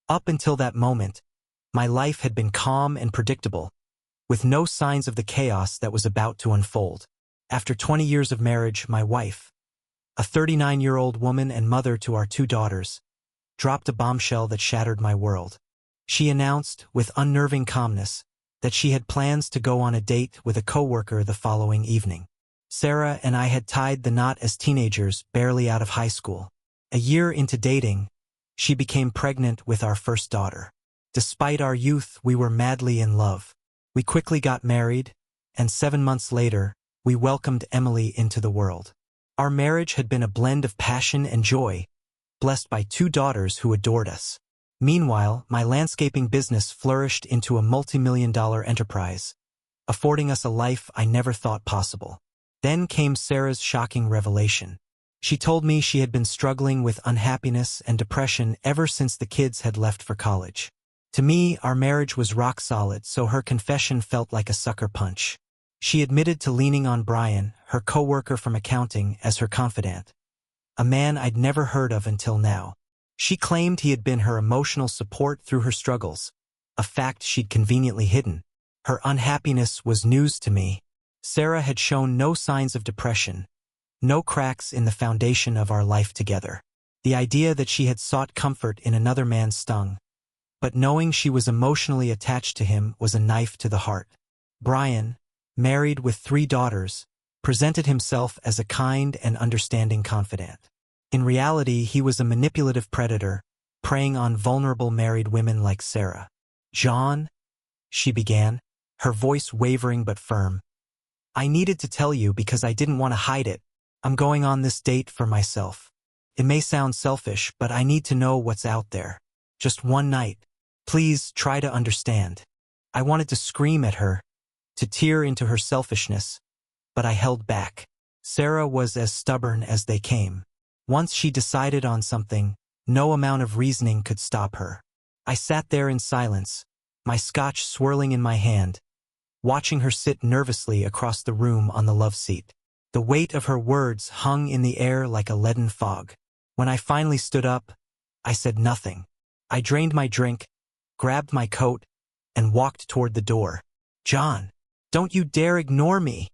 Up until that moment, my life had been calm and predictable, with no signs of the chaos that was about to unfold. After 20 years of marriage, my wife, a 39-year-old woman and mother to our 2 daughters, dropped a bombshell that shattered my world. She announced, with unnerving calmness, that she had plans to go on a date with a coworker the following evening. Sarah and I had tied the knot as teenagers, barely out of high school. A year into dating, she became pregnant with our first daughter. Despite our youth, we were madly in love. We quickly got married, and 7 months later, we welcomed Emily into the world. Our marriage had been a blend of passion and joy, blessed by 2 daughters who adored us. Meanwhile, my landscaping business flourished into a multi-million-dollar enterprise, affording us a life I never thought possible. Then came Sarah's shocking revelation. She told me she had been struggling with unhappiness and depression ever since the kids had left for college. To me, our marriage was rock solid, so her confession felt like a sucker punch. She admitted to leaning on Brian, her coworker from accounting, as her confidant, a man I'd never heard of until now. She claimed he had been her emotional support through her struggles, a fact she'd conveniently hidden. Her unhappiness was news to me. Sarah had shown no signs of depression, no cracks in the foundation of our life together. The idea that she had sought comfort in another man stung, but knowing she was emotionally attached to him was a knife to the heart. Brian, married with 3 daughters, presented himself as a kind and understanding confidant. In reality, he was a manipulative predator, preying on vulnerable married women like Sarah. "John," she began, her voice wavering but firm, "I needed to tell you because I didn't want to hide it. I'm going on this date for myself. It may sound selfish, but I need to know what's out there. Just one night. Please try to understand." I wanted to scream at her, to tear into her selfishness, but I held back. Sarah was as stubborn as they came. Once she decided on something, no amount of reasoning could stop her. I sat there in silence, my scotch swirling in my hand, watching her sit nervously across the room on the love seat. The weight of her words hung in the air like a leaden fog. When I finally stood up, I said nothing. I drained my drink, grabbed my coat, and walked toward the door. "John, don't you dare ignore me,"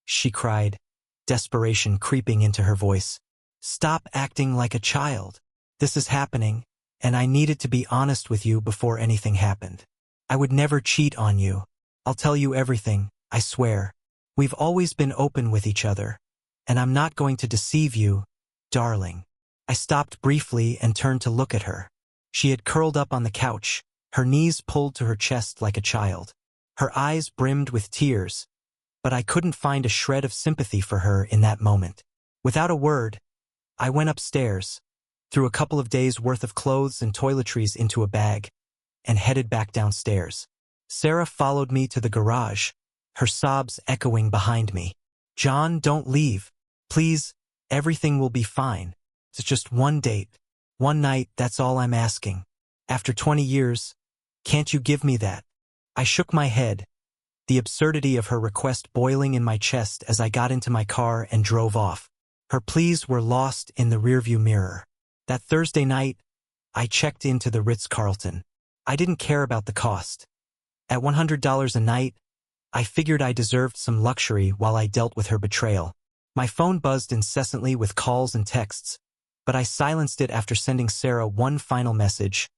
she cried, desperation creeping into her voice. "Stop acting like a child. This is happening, and I needed to be honest with you before anything happened. I would never cheat on you. I'll tell you everything, I swear. We've always been open with each other, and I'm not going to deceive you, darling." I stopped briefly and turned to look at her. She had curled up on the couch, her knees pulled to her chest like a child. Her eyes brimmed with tears, but I couldn't find a shred of sympathy for her in that moment. Without a word, I went upstairs, threw a couple of days' worth of clothes and toiletries into a bag, and headed back downstairs. Sarah followed me to the garage, her sobs echoing behind me. "John, don't leave. Please, everything will be fine. It's just one date. One night, that's all I'm asking. After 20 years, can't you give me that?" I shook my head, the absurdity of her request boiling in my chest as I got into my car and drove off. Her pleas were lost in the rearview mirror. That Thursday night, I checked into the Ritz-Carlton. I didn't care about the cost. At $100 a night, I figured I deserved some luxury while I dealt with her betrayal. My phone buzzed incessantly with calls and texts, but I silenced it after sending Sarah one final message.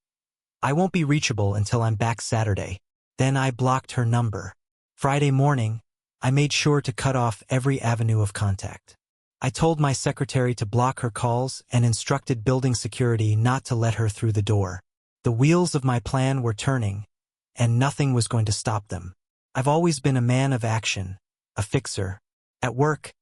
"I won't be reachable until I'm back Saturday." Then I blocked her number. Friday morning, I made sure to cut off every avenue of contact. I told my secretary to block her calls and instructed building security not to let her through the door. The wheels of my plan were turning, and nothing was going to stop them. I've always been a man of action, a fixer. At work,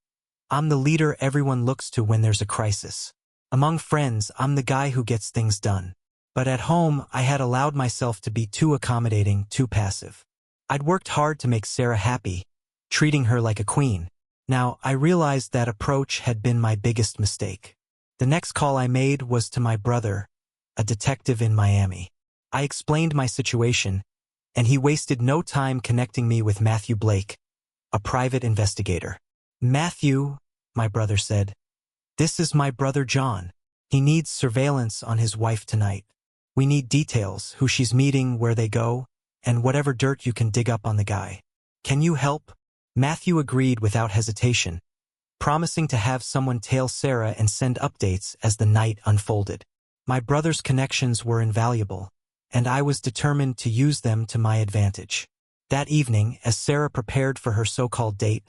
I'm the leader everyone looks to when there's a crisis. Among friends, I'm the guy who gets things done. But at home, I had allowed myself to be too accommodating, too passive. I'd worked hard to make Sarah happy, treating her like a queen. Now, I realized that approach had been my biggest mistake. The next call I made was to my brother, a detective in Miami. I explained my situation, and he wasted no time connecting me with Matthew Blake, a private investigator. "Matthew," my brother said, "this is my brother John. He needs surveillance on his wife tonight. We need details, who she's meeting, where they go, and whatever dirt you can dig up on the guy. Can you help? Matthew agreed without hesitation, promising to have someone tail Sarah and send updates as the night unfolded. My brother's connections were invaluable, and I was determined to use them to my advantage. That evening, as Sarah prepared for her so-called date,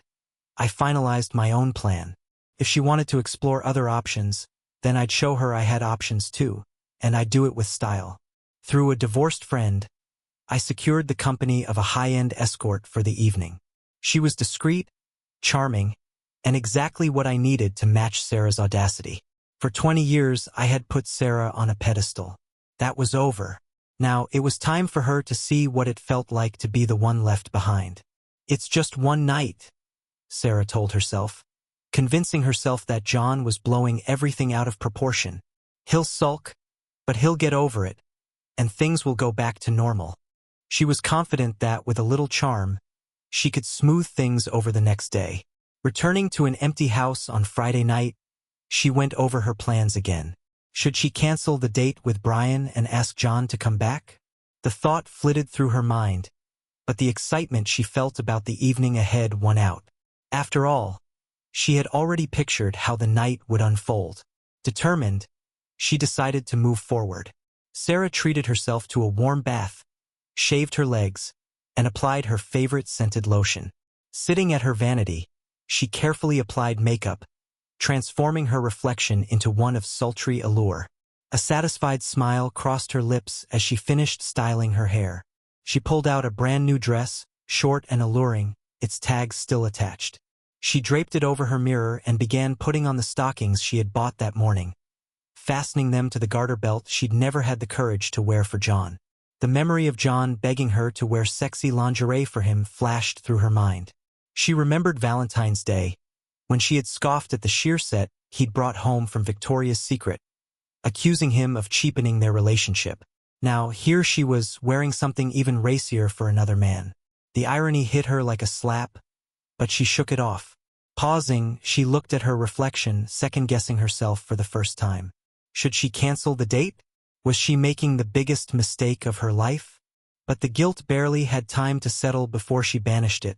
I finalized my own plan. If she wanted to explore other options, then I'd show her I had options too, and I'd do it with style. Through a divorced friend, I secured the company of a high-end escort for the evening. She was discreet, charming, and exactly what I needed to match Sarah's audacity. For 20 years, I had put Sarah on a pedestal. That was over. Now, it was time for her to see what it felt like to be the one left behind. It's just one night, Sarah told herself, convincing herself that John was blowing everything out of proportion. He'll sulk, but he'll get over it, and things will go back to normal. She was confident that, with a little charm, she could smooth things over the next day. Returning to an empty house on Friday night, she went over her plans again. Should she cancel the date with Brian and ask John to come back? The thought flitted through her mind, but the excitement she felt about the evening ahead won out. After all, she had already pictured how the night would unfold. Determined, she decided to move forward. Sarah treated herself to a warm bath, shaved her legs, and applied her favorite scented lotion. Sitting at her vanity, she carefully applied makeup, transforming her reflection into one of sultry allure. A satisfied smile crossed her lips as she finished styling her hair. She pulled out a brand new dress, short and alluring, its tags still attached. She draped it over her mirror and began putting on the stockings she had bought that morning, fastening them to the garter belt she'd never had the courage to wear for John. The memory of John begging her to wear sexy lingerie for him flashed through her mind. She remembered Valentine's Day, when she had scoffed at the sheer set he'd brought home from Victoria's Secret, accusing him of cheapening their relationship. Now, here she was, wearing something even racier for another man. The irony hit her like a slap, but she shook it off. Pausing, she looked at her reflection, second-guessing herself for the first time. Should she cancel the date? Was she making the biggest mistake of her life? But the guilt barely had time to settle before she banished it,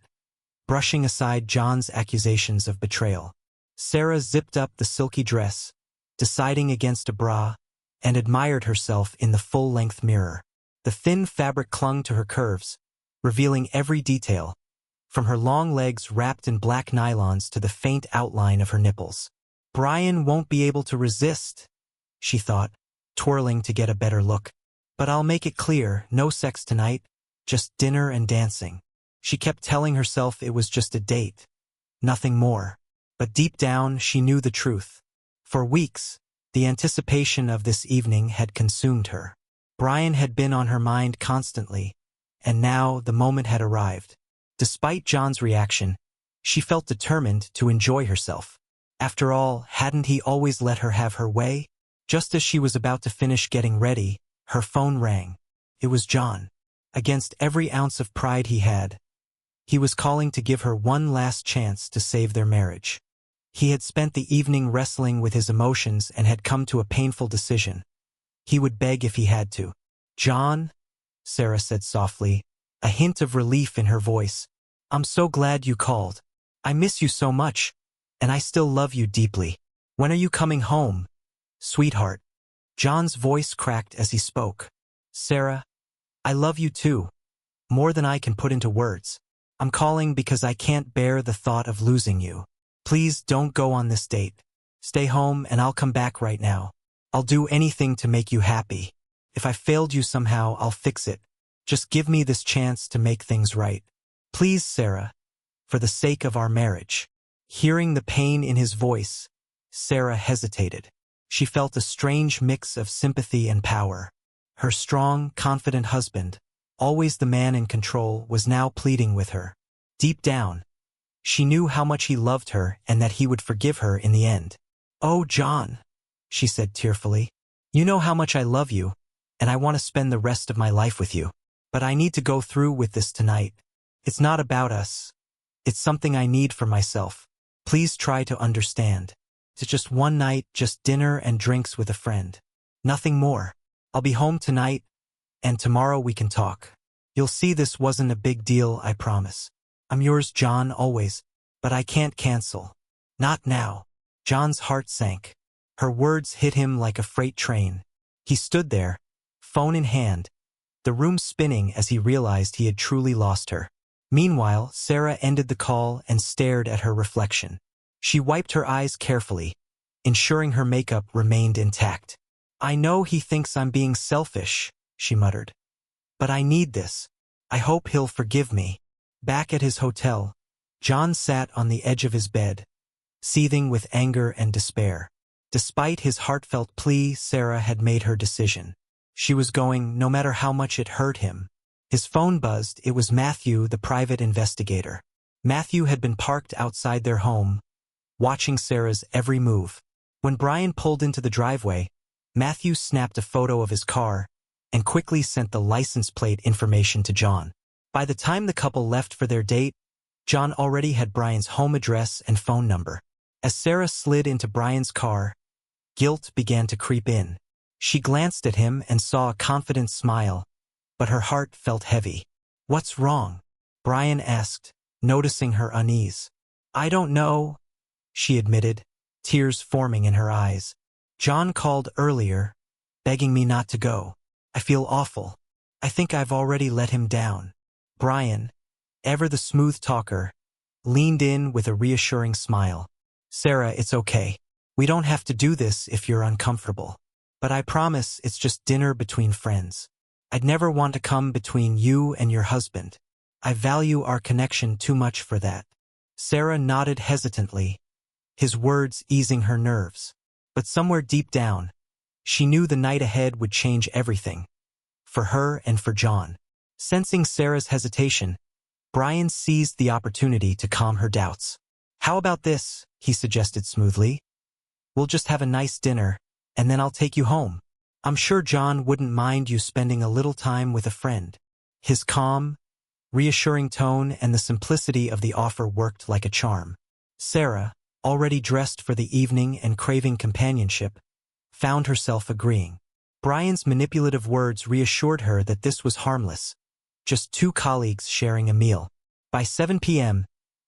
brushing aside John's accusations of betrayal. Sarah zipped up the silky dress, deciding against a bra, and admired herself in the full-length mirror. The thin fabric clung to her curves, revealing every detail, from her long legs wrapped in black nylons to the faint outline of her nipples. Brian won't be able to resist, she thought, twirling to get a better look. But I'll make it clear, no sex tonight, just dinner and dancing. She kept telling herself it was just a date, nothing more. But deep down, she knew the truth. For weeks, the anticipation of this evening had consumed her. Brian had been on her mind constantly, and now the moment had arrived. Despite John's reaction, she felt determined to enjoy herself. After all, hadn't he always let her have her way? Just as she was about to finish getting ready, her phone rang. It was John. Against every ounce of pride he had, he was calling to give her one last chance to save their marriage. He had spent the evening wrestling with his emotions and had come to a painful decision. He would beg if he had to. "John," Sarah said softly, a hint of relief in her voice, "I'm so glad you called. I miss you so much, and I still love you deeply. When are you coming home, sweetheart?" John's voice cracked as he spoke. "Sarah, I love you too, more than I can put into words. I'm calling because I can't bear the thought of losing you. Please don't go on this date. Stay home and I'll come back right now. I'll do anything to make you happy. If I failed you somehow, I'll fix it. Just give me this chance to make things right. Please, Sarah, for the sake of our marriage." Hearing the pain in his voice, Sarah hesitated. She felt a strange mix of sympathy and power. Her strong, confident husband, always the man in control, was now pleading with her. Deep down, she knew how much he loved her and that he would forgive her in the end. "Oh, John," she said tearfully, "you know how much I love you, and I want to spend the rest of my life with you. But I need to go through with this tonight. It's not about us. It's something I need for myself. Please try to understand. It's just one night, just dinner and drinks with a friend. Nothing more." I'll be home tonight, and tomorrow we can talk. You'll see this wasn't a big deal, I promise. I'm yours, John, always, but I can't cancel. Not now. John's heart sank. Her words hit him like a freight train. He stood there, phone in hand, the room spinning as he realized he had truly lost her. Meanwhile, Sarah ended the call and stared at her reflection. She wiped her eyes carefully, ensuring her makeup remained intact. I know he thinks I'm being selfish, she muttered. But I need this. I hope he'll forgive me. Back at his hotel, John sat on the edge of his bed, seething with anger and despair. Despite his heartfelt plea, Sarah had made her decision. She was going, no matter how much it hurt him. His phone buzzed. It was Matthew, the private investigator. Matthew had been parked outside their home, watching Sarah's every move. When Brian pulled into the driveway, Matthew snapped a photo of his car and quickly sent the license plate information to John. By the time the couple left for their date, John already had Brian's home address and phone number. As Sarah slid into Brian's car, guilt began to creep in. She glanced at him and saw a confident smile, but her heart felt heavy. What's wrong? Brian asked, noticing her unease. I don't know, she admitted, tears forming in her eyes. John called earlier, begging me not to go. I feel awful. I think I've already let him down. Brian, ever the smooth talker, leaned in with a reassuring smile. Sarah, it's okay. We don't have to do this if you're uncomfortable. But I promise it's just dinner between friends. I'd never want to come between you and your husband. I value our connection too much for that. Sarah nodded hesitantly, his words easing her nerves. But somewhere deep down, she knew the night ahead would change everything, for her and for John. Sensing Sarah's hesitation, Brian seized the opportunity to calm her doubts. How about this, he suggested smoothly. We'll just have a nice dinner, and then I'll take you home. I'm sure John wouldn't mind you spending a little time with a friend. His calm, reassuring tone and the simplicity of the offer worked like a charm. Sarah, already dressed for the evening and craving companionship, found herself agreeing. Brian's manipulative words reassured her that this was harmless, just two colleagues sharing a meal. By 7 p.m.,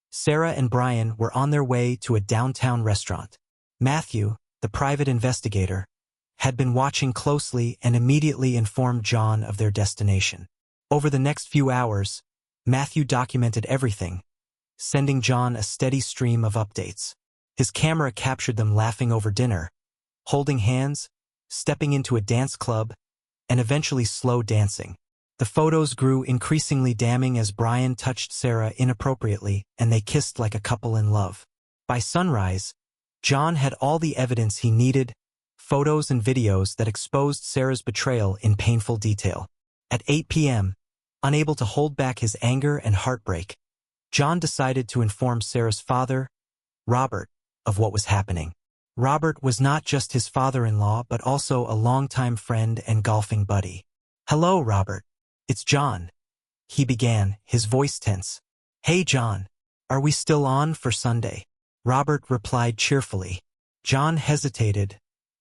Sarah and Brian were on their way to a downtown restaurant. Matthew, the private investigator, had been watching closely and immediately informed John of their destination. Over the next few hours, Matthew documented everything, sending John a steady stream of updates. His camera captured them laughing over dinner, holding hands, stepping into a dance club, and eventually slow dancing. The photos grew increasingly damning as Brian touched Sarah inappropriately and they kissed like a couple in love. By sunrise, John had all the evidence he needed, photos and videos that exposed Sarah's betrayal in painful detail. At 8 p.m., unable to hold back his anger and heartbreak, John decided to inform Sarah's father, Robert, of what was happening. Robert was not just his father-in-law but also a longtime friend and golfing buddy. Hello, Robert. It's John, he began, his voice tense. Hey, John. Are we still on for Sunday? Robert replied cheerfully. John hesitated,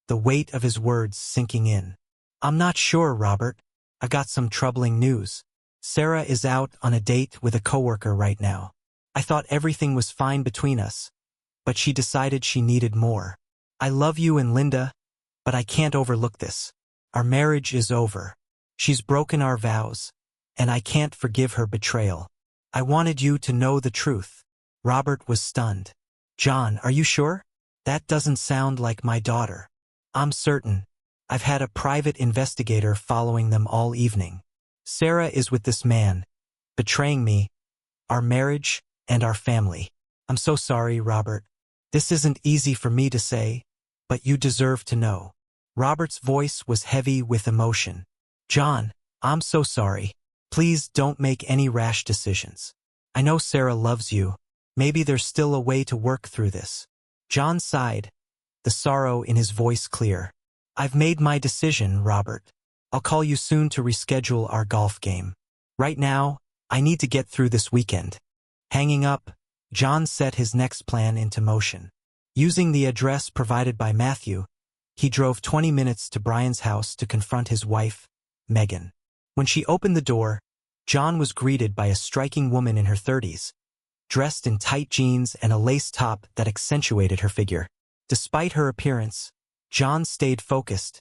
the weight of his words sinking in. I'm not sure, Robert. I got some troubling news. Sarah is out on a date with a coworker right now. I thought everything was fine between us, but she decided she needed more. I love you and Linda, but I can't overlook this. Our marriage is over. She's broken our vows, and I can't forgive her betrayal. I wanted you to know the truth. Robert was stunned. John, are you sure? That doesn't sound like my daughter. I'm certain. I've had a private investigator following them all evening. Sarah is with this man, betraying me, our marriage, and our family. I'm so sorry, Robert. This isn't easy for me to say, but you deserve to know. Robert's voice was heavy with emotion. John, I'm so sorry. Please don't make any rash decisions. I know Sarah loves you. Maybe there's still a way to work through this. John sighed, the sorrow in his voice clear. I've made my decision, Robert. I'll call you soon to reschedule our golf game. Right now, I need to get through this weekend. Hanging up, John set his next plan into motion. Using the address provided by Matthew, He drove 20 minutes to Brian's house to confront his wife, Megan. When she opened the door, John was greeted by a striking woman in her 30s, dressed in tight jeans and a lace top that accentuated her figure. Despite her appearance, John stayed focused,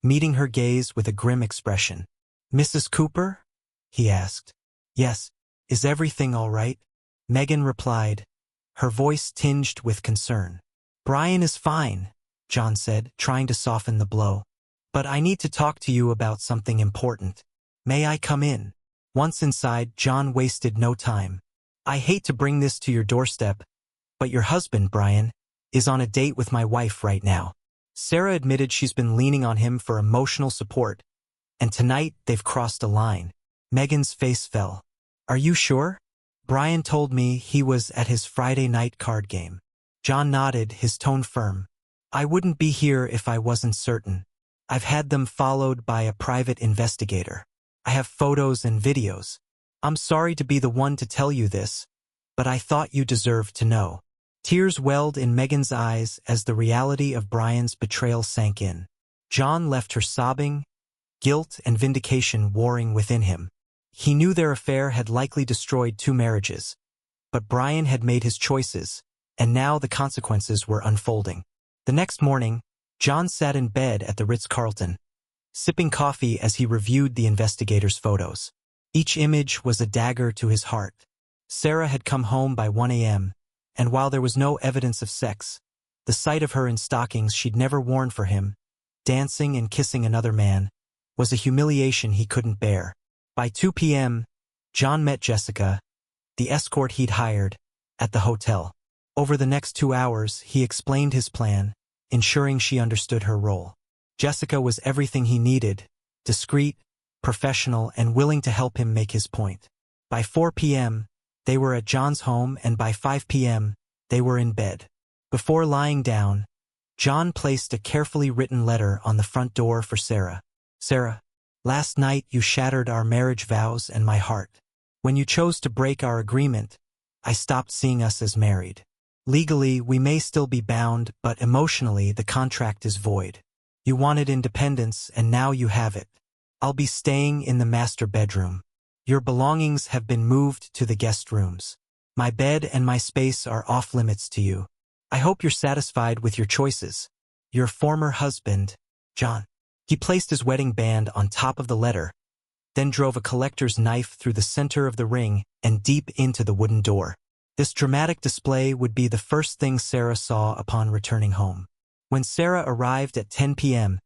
meeting her gaze with a grim expression. "Mrs. Cooper?" he asked. "Yes. Is everything all right?" Megan replied, her voice tinged with concern. "Brian is fine," John said, trying to soften the blow. "But I need to talk to you about something important. May I come in?" Once inside, John wasted no time. "I hate to bring this to your doorstep, but your husband, Brian, is on a date with my wife right now." Sarah admitted she's been leaning on him for emotional support, and tonight they've crossed a line. Megan's face fell. "Are you sure? Brian told me he was at his Friday night card game." John nodded, his tone firm. "I wouldn't be here if I wasn't certain. I've had them followed by a private investigator. I have photos and videos. I'm sorry to be the one to tell you this, but I thought you deserved to know." Tears welled in Megan's eyes as the reality of Brian's betrayal sank in. John left her sobbing, guilt and vindication warring within him. He knew their affair had likely destroyed 2 marriages, but Brian had made his choices, and now the consequences were unfolding. The next morning, John sat in bed at the Ritz-Carlton, sipping coffee as he reviewed the investigator's photos. Each image was a dagger to his heart. Sarah had come home by 1 a.m., and while there was no evidence of sex, the sight of her in stockings she'd never worn for him, dancing and kissing another man, was a humiliation he couldn't bear. By 2 p.m., John met Jessica, the escort he'd hired, at the hotel. Over the next 2 hours, he explained his plan, ensuring she understood her role. Jessica was everything he needed, discreet, professional, and willing to help him make his point. By 4 p.m., they were at John's home, and by 5 p.m., they were in bed. Before lying down, John placed a carefully written letter on the front door for Sarah. "Sarah, last night you shattered our marriage vows and my heart. When you chose to break our agreement, I stopped seeing us as married. Legally, we may still be bound, but emotionally, the contract is void. You wanted independence, and now you have it. I'll be staying in the master bedroom. Your belongings have been moved to the guest rooms. My bed and my space are off limits to you. I hope you're satisfied with your choices. Your former husband, John." He placed his wedding band on top of the letter, then drove a collector's knife through the center of the ring and deep into the wooden door. This dramatic display would be the first thing Sarah saw upon returning home. When Sarah arrived at 10 p.m.,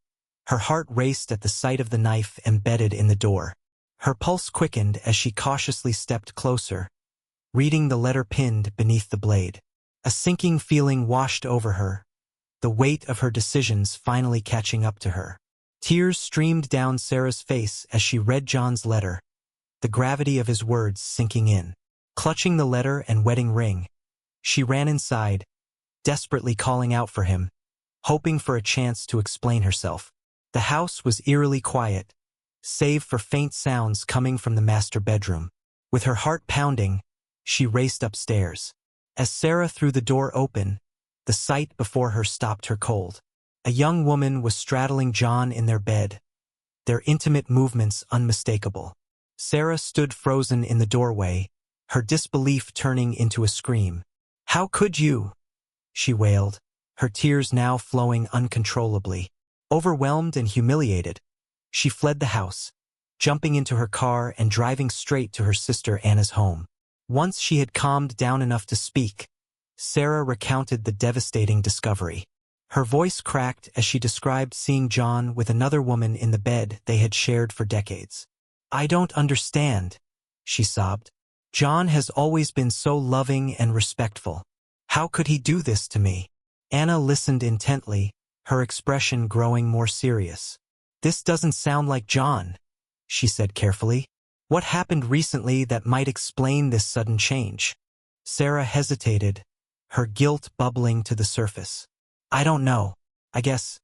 her heart raced at the sight of the knife embedded in the door. Her pulse quickened as she cautiously stepped closer, reading the letter pinned beneath the blade. A sinking feeling washed over her, the weight of her decisions finally catching up to her. Tears streamed down Sarah's face as she read John's letter, the gravity of his words sinking in. Clutching the letter and wedding ring, she ran inside, desperately calling out for him, hoping for a chance to explain herself. The house was eerily quiet, save for faint sounds coming from the master bedroom. With her heart pounding, she raced upstairs. As Sarah threw the door open, the sight before her stopped her cold. A young woman was straddling John in their bed, their intimate movements unmistakable. Sarah stood frozen in the doorway, her disbelief turning into a scream. "How could you?" she wailed, her tears now flowing uncontrollably. Overwhelmed and humiliated, she fled the house, jumping into her car and driving straight to her sister Anna's home. Once she had calmed down enough to speak, Sarah recounted the devastating discovery. Her voice cracked as she described seeing John with another woman in the bed they had shared for decades. "I don't understand," she sobbed. "John has always been so loving and respectful. How could he do this to me?" Anna listened intently, her expression growing more serious. "This doesn't sound like John," she said carefully. "What happened recently that might explain this sudden change?" Sarah hesitated, her guilt bubbling to the surface. "I don't know. I guess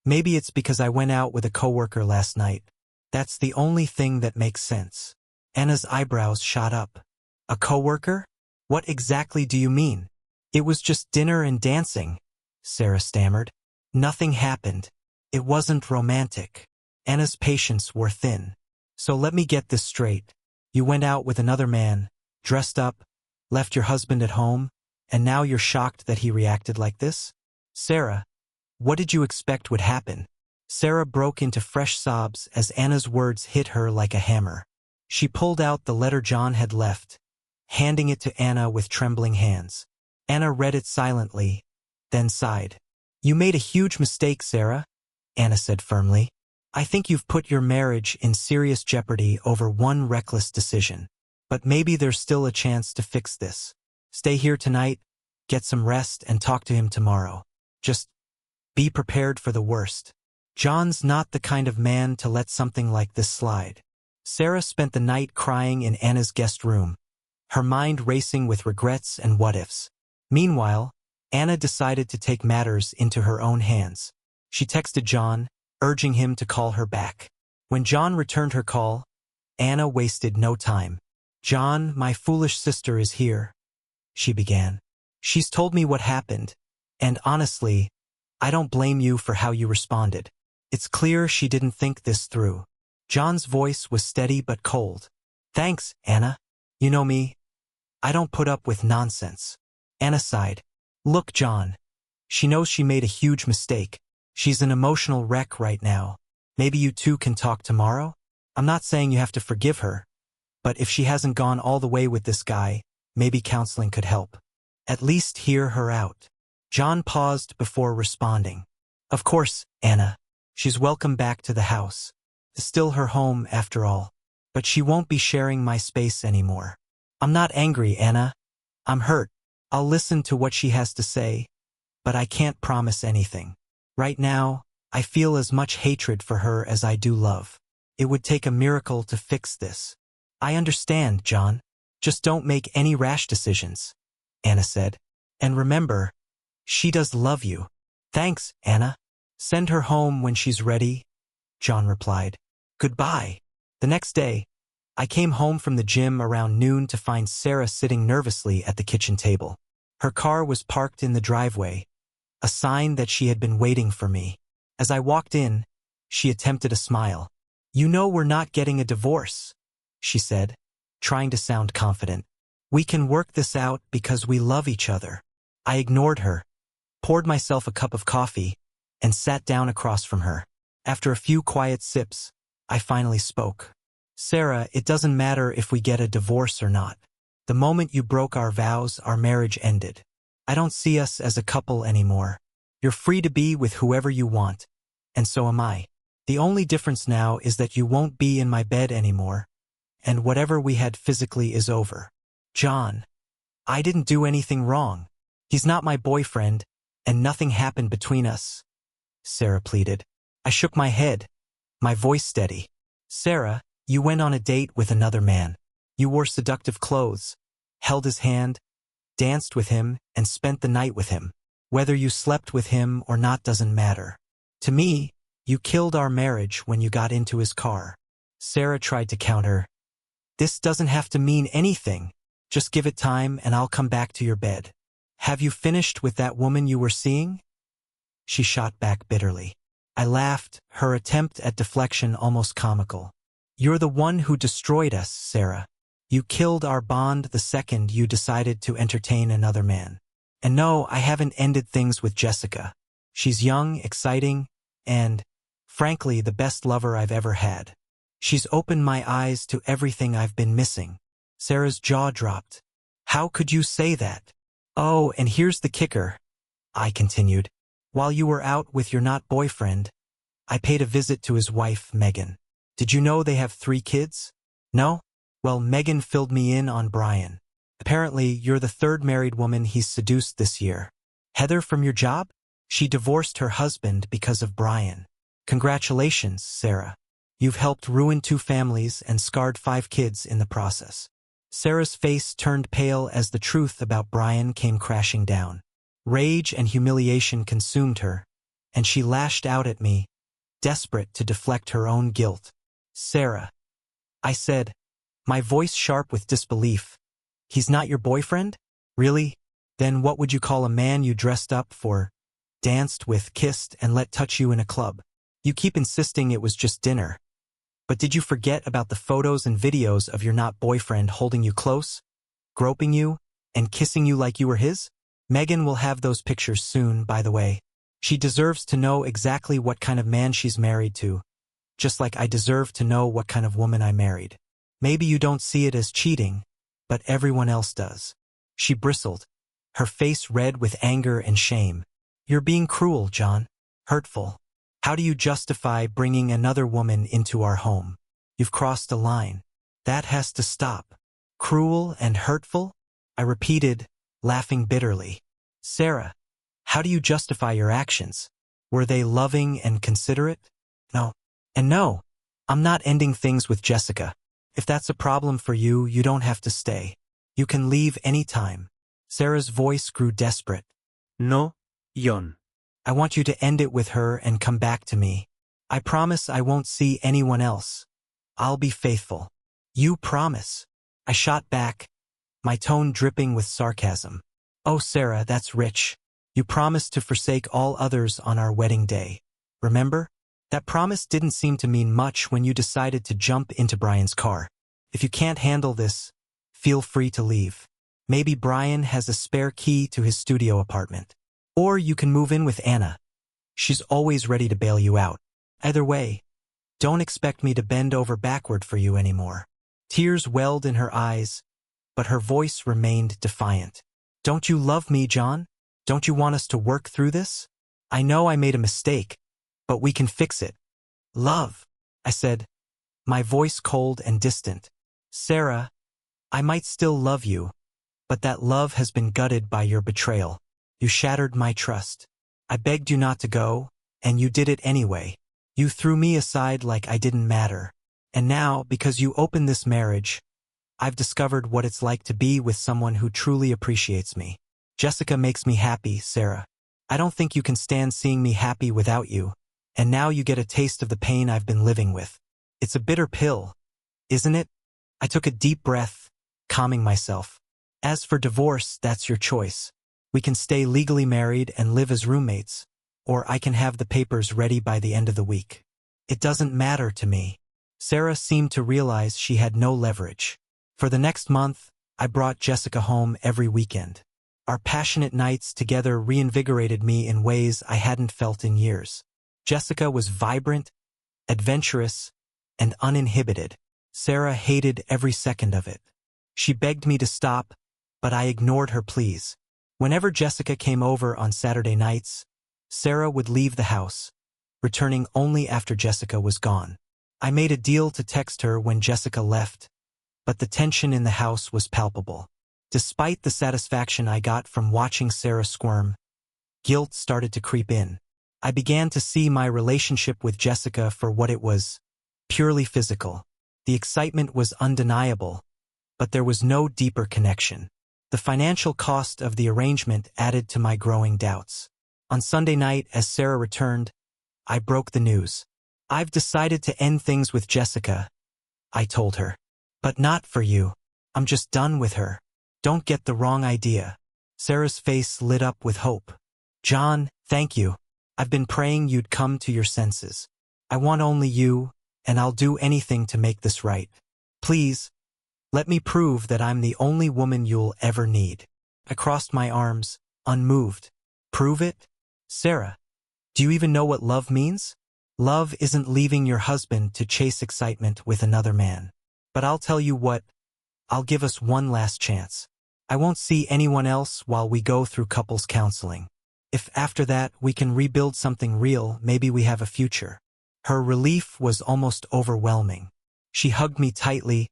maybe it's because I went out with a coworker last night. That's the only thing that makes sense." Anna's eyebrows shot up. "A coworker? What exactly do you mean?" "It was just dinner and dancing," Sarah stammered. Nothing happened. It wasn't romantic. Anna's patience wore thin. So let me get this straight. You went out with another man, dressed up, left your husband at home, and now you're shocked that he reacted like this? Sarah, what did you expect would happen? Sarah broke into fresh sobs as Anna's words hit her like a hammer. She pulled out the letter John had left, handing it to Anna with trembling hands. Anna read it silently, then sighed. You made a huge mistake, Sarah, Anna said firmly. I think you've put your marriage in serious jeopardy over one reckless decision. But maybe there's still a chance to fix this. Stay here tonight, get some rest, and talk to him tomorrow. Just be prepared for the worst. John's not the kind of man to let something like this slide. Sarah spent the night crying in Anna's guest room, her mind racing with regrets and what-ifs. Meanwhile, Anna decided to take matters into her own hands. She texted John, urging him to call her back. When John returned her call, Anna wasted no time. John, my foolish sister is here, she began. She's told me what happened, and honestly, I don't blame you for how you responded. It's clear she didn't think this through. John's voice was steady but cold. Thanks, Anna. You know me. I don't put up with nonsense. Anna sighed. Look, John. She knows she made a huge mistake. She's an emotional wreck right now. Maybe you two can talk tomorrow? I'm not saying you have to forgive her, but if she hasn't gone all the way with this guy, maybe counseling could help. At least hear her out. John paused before responding. Of course, Anna. She's welcome back to the house. It's still her home after all. But she won't be sharing my space anymore. I'm not angry, Anna. I'm hurt. I'll listen to what she has to say, but I can't promise anything. Right now, I feel as much hatred for her as I do love. It would take a miracle to fix this. I understand, John. Just don't make any rash decisions, Anna said. And remember, she does love you. Thanks, Anna. Send her home when she's ready, John replied. Goodbye. The next day, I came home from the gym around noon to find Sarah sitting nervously at the kitchen table. Her car was parked in the driveway, a sign that she had been waiting for me. As I walked in, she attempted a smile. You know we're not getting a divorce, she said, trying to sound confident. We can work this out because we love each other. I ignored her, poured myself a cup of coffee, and sat down across from her. After a few quiet sips, I finally spoke. Sarah, it doesn't matter if we get a divorce or not. The moment you broke our vows, our marriage ended. I don't see us as a couple anymore. You're free to be with whoever you want, and so am I. The only difference now is that you won't be in my bed anymore, and whatever we had physically is over. John, I didn't do anything wrong. He's not my boyfriend, and nothing happened between us, Sarah pleaded. I shook my head, my voice steady. Sarah, you went on a date with another man. You wore seductive clothes, held his hand, danced with him, and spent the night with him. Whether you slept with him or not doesn't matter. To me, you killed our marriage when you got into his car. Sarah tried to counter. This doesn't have to mean anything. Just give it time and I'll come back to your bed. Have you finished with that woman you were seeing? She shot back bitterly. I laughed, her attempt at deflection almost comical. You're the one who destroyed us, Sarah. You killed our bond the second you decided to entertain another man. And no, I haven't ended things with Jessica. She's young, exciting, and, frankly, the best lover I've ever had. She's opened my eyes to everything I've been missing. Sarah's jaw dropped. How could you say that? Oh, and here's the kicker, I continued. While you were out with your not boyfriend, I paid a visit to his wife, Megan. Did you know they have 3 kids? No? Well, Megan filled me in on Brian. Apparently, you're the 3rd married woman he's seduced this year. Heather from your job? She divorced her husband because of Brian. Congratulations, Sarah. You've helped ruin 2 families and scarred 5 kids in the process. Sarah's face turned pale as the truth about Brian came crashing down. Rage and humiliation consumed her, and she lashed out at me, desperate to deflect her own guilt. Sarah, I said, my voice sharp with disbelief. He's not your boyfriend? Really? Then what would you call a man you dressed up for danced with, kissed, and let touch you in a club. You keep insisting it was just dinner. But did you forget about the photos and videos of your not boyfriend holding you close, groping you, and kissing you like you were his? Megan will have those pictures soon, by the way. She deserves to know exactly what kind of man she's married to, just like I deserve to know what kind of woman I married. Maybe you don't see it as cheating, but everyone else does. She bristled, her face red with anger and shame. You're being cruel, John. Hurtful. How do you justify bringing another woman into our home? You've crossed a line. That has to stop. Cruel and hurtful? I repeated, laughing bitterly. Sarah, how do you justify your actions? Were they loving and considerate? No. And no, I'm not ending things with Jessica. If that's a problem for you, you don't have to stay. You can leave any time. Sarah's voice grew desperate. No, John. I want you to end it with her and come back to me. I promise I won't see anyone else. I'll be faithful. You promise? I shot back, my tone dripping with sarcasm. Oh, Sarah, that's rich. You promised to forsake all others on our wedding day. Remember? That promise didn't seem to mean much when you decided to jump into Brian's car. If you can't handle this, feel free to leave. Maybe Brian has a spare key to his studio apartment. Or you can move in with Anna. She's always ready to bail you out. Either way, don't expect me to bend over backward for you anymore. Tears welled in her eyes, but her voice remained defiant. Don't you love me, John? Don't you want us to work through this? I know I made a mistake, but we can fix it. Love, I said, my voice cold and distant. Sarah, I might still love you, but that love has been gutted by your betrayal. You shattered my trust. I begged you not to go, and you did it anyway. You threw me aside like I didn't matter. And now, because you opened this marriage, I've discovered what it's like to be with someone who truly appreciates me. Jessica makes me happy, Sarah. I don't think you can stand seeing me happy without you, and now you get a taste of the pain I've been living with. It's a bitter pill, isn't it? I took a deep breath, calming myself. As for divorce, that's your choice. We can stay legally married and live as roommates, or I can have the papers ready by the end of the week. It doesn't matter to me. Sarah seemed to realize she had no leverage. For the next month, I brought Jessica home every weekend. Our passionate nights together reinvigorated me in ways I hadn't felt in years. Jessica was vibrant, adventurous, and uninhibited. Sarah hated every second of it. She begged me to stop, but I ignored her pleas. Whenever Jessica came over on Saturday nights, Sarah would leave the house, returning only after Jessica was gone. I made a deal to text her when Jessica left, but the tension in the house was palpable. Despite the satisfaction I got from watching Sarah squirm, guilt started to creep in. I began to see my relationship with Jessica for what it was, purely physical. The excitement was undeniable, but there was no deeper connection. The financial cost of the arrangement added to my growing doubts. On Sunday night, as Sarah returned, I broke the news. I've decided to end things with Jessica, I told her. But not for you. I'm just done with her. Don't get the wrong idea. Sarah's face lit up with hope. John, thank you. I've been praying you'd come to your senses. I want only you, and I'll do anything to make this right. Please, let me prove that I'm the only woman you'll ever need. I crossed my arms, unmoved. Prove it? Sarah, do you even know what love means? Love isn't leaving your husband to chase excitement with another man. But I'll tell you what, I'll give us one last chance. I won't see anyone else while we go through couples counseling. If after that we can rebuild something real, maybe we have a future. Her relief was almost overwhelming. She hugged me tightly,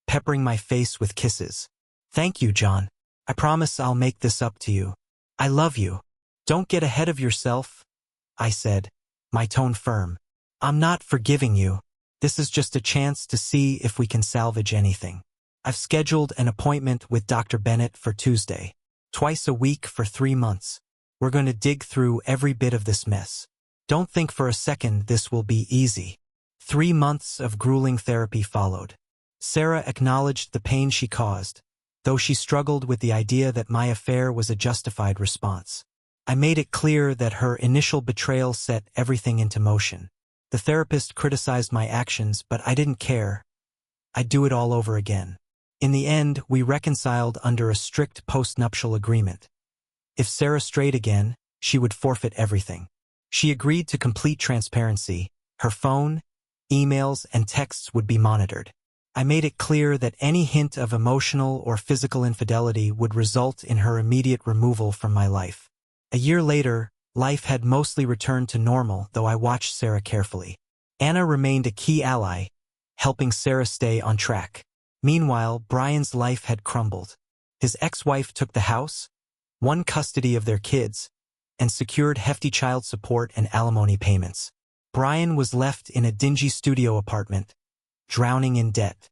peppering my face with kisses. Thank you, John. I promise I'll make this up to you. I love you. Don't get ahead of yourself, I said, my tone firm. I'm not forgiving you. This is just a chance to see if we can salvage anything. I've scheduled an appointment with Dr. Bennett for Tuesday, twice a week for 3 months. We're going to dig through every bit of this mess. Don't think for a second this will be easy. 3 months of grueling therapy followed. Sarah acknowledged the pain she caused, though she struggled with the idea that my affair was a justified response. I made it clear that her initial betrayal set everything into motion. The therapist criticized my actions, but I didn't care. I'd do it all over again. In the end, we reconciled under a strict postnuptial agreement. If Sarah strayed again, she would forfeit everything. She agreed to complete transparency. Her phone, emails, and texts would be monitored. I made it clear that any hint of emotional or physical infidelity would result in her immediate removal from my life. A year later, life had mostly returned to normal, though I watched Sarah carefully. Anna remained a key ally, helping Sarah stay on track. Meanwhile, Brian's life had crumbled. His ex-wife took the house, won custody of their kids, and secured hefty child support and alimony payments. Brian was left in a dingy studio apartment, drowning in debt.